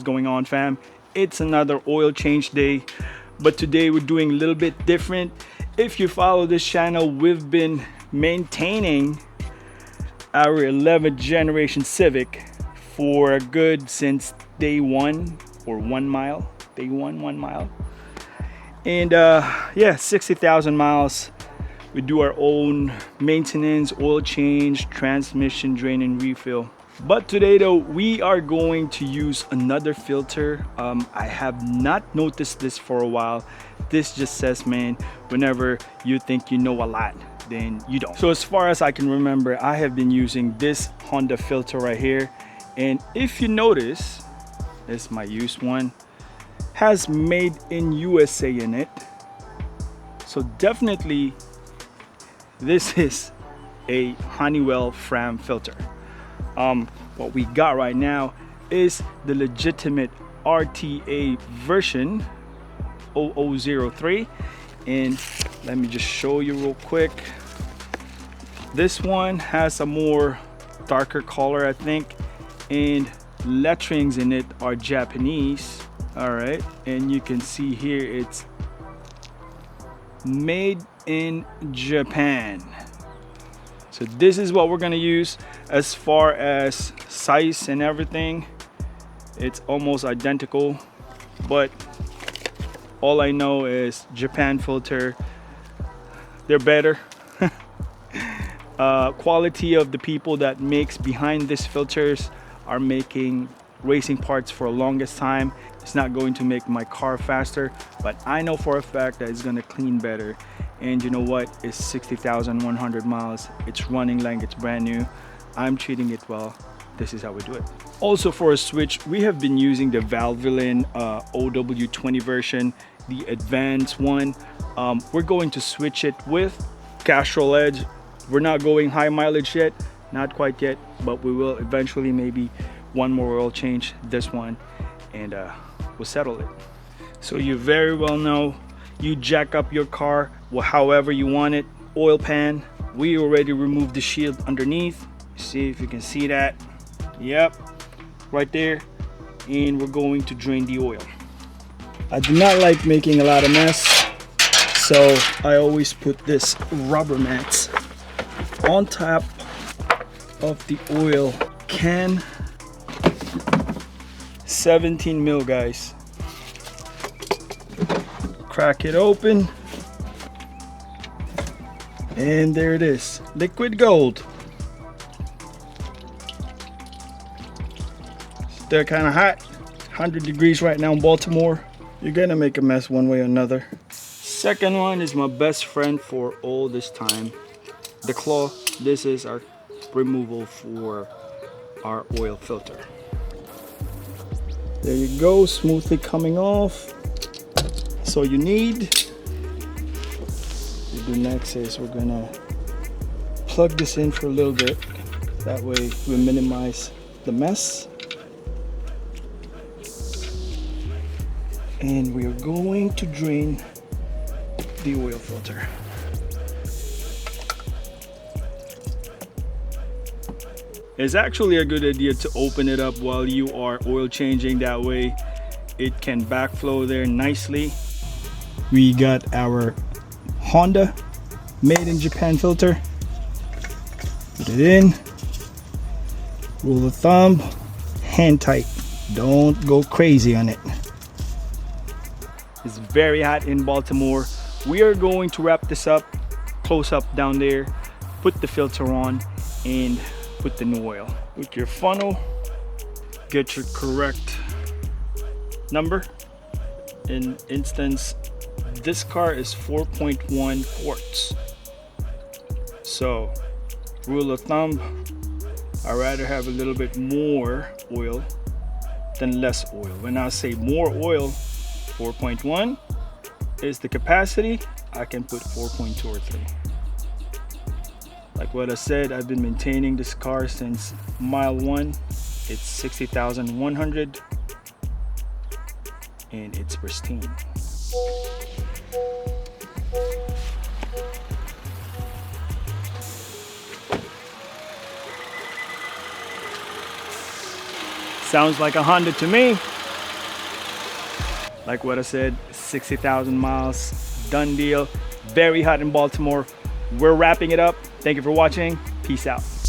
What's going on, fam? It's another oil change day, but today we're doing a little bit different. If you follow this channel, we've been maintaining our 11th generation Civic for a good since day one, or 1 mile. Day one, 1 mile. And yeah, 60,000 miles. We do our own maintenance, oil change, transmission drain and refill. But today though, we are going to use another filter. I have not noticed this for a while. This just says, man, whenever you think you know a lot, then you don't. So as far as I can remember, I have been using this Honda filter right here. And if you notice, this is my used one, has made in USA in it. So definitely this is a Honeywell Fram filter. What we got right now is the legitimate RTA version 0003, and let me just show you real quick. This one has a more darker color, I think, and letterings in it are Japanese. All right, and you can see here it's made in Japan. So this is what we're gonna use. As far as size and everything, it's almost identical, but all I know is Japan filter, they're better. Quality of the people that makes behind these filters are making racing parts for the longest time. It's not going to make my car faster, but I know for a fact that it's gonna clean better. And you know what? It's 60,100 miles. It's running like it's brand new. I'm treating it well. This is how we do it. Also, for a switch, we have been using the Valvoline OW20 version, the advanced one. We're going to switch it with Castrol Edge. We're not going high mileage yet, not quite yet, but we will eventually. Maybe one more oil change, this one, and we'll settle it. So you very well know, you jack up your car however you want it. Oil pan, we already removed the shield underneath. See if you can see that. Yep, right there. And we're going to drain the oil. I do not like making a lot of mess, so I always put this rubber mats on top of the oil can. 17 mil, guys. Crack it open, and there it is, liquid gold. Still kind of hot, 100 degrees right now in Baltimore. You're gonna make a mess one way or another. Second one is my best friend for all this time, the claw. This is our removal for our oil filter. There you go, smoothly coming off. So you need, what we do next is we're gonna plug this in for a little bit. That way we minimize the mess. And we are going to drain the oil filter. It's actually a good idea to open it up while you are oil changing. That way it can backflow there nicely. We got our Honda made in Japan filter. Put it in. Rule of thumb, hand tight. Don't go crazy on it. It's very hot in Baltimore. We are going to wrap this up, close up down there, put the filter on, and put the new oil. With your funnel, get your correct number. In instance, this car is 4.1 quarts. So, rule of thumb, I'd rather have a little bit more oil than less oil. When I say more oil, 4.1 is the capacity. I can put 4.2 or 3. Like what I said, I've been maintaining this car since mile 1. It's 60,100 and it's pristine. Sounds like a Honda to me. Like what I said, 60,000 miles, done deal. Very hot in Baltimore. We're wrapping it up. Thank you for watching. Peace out.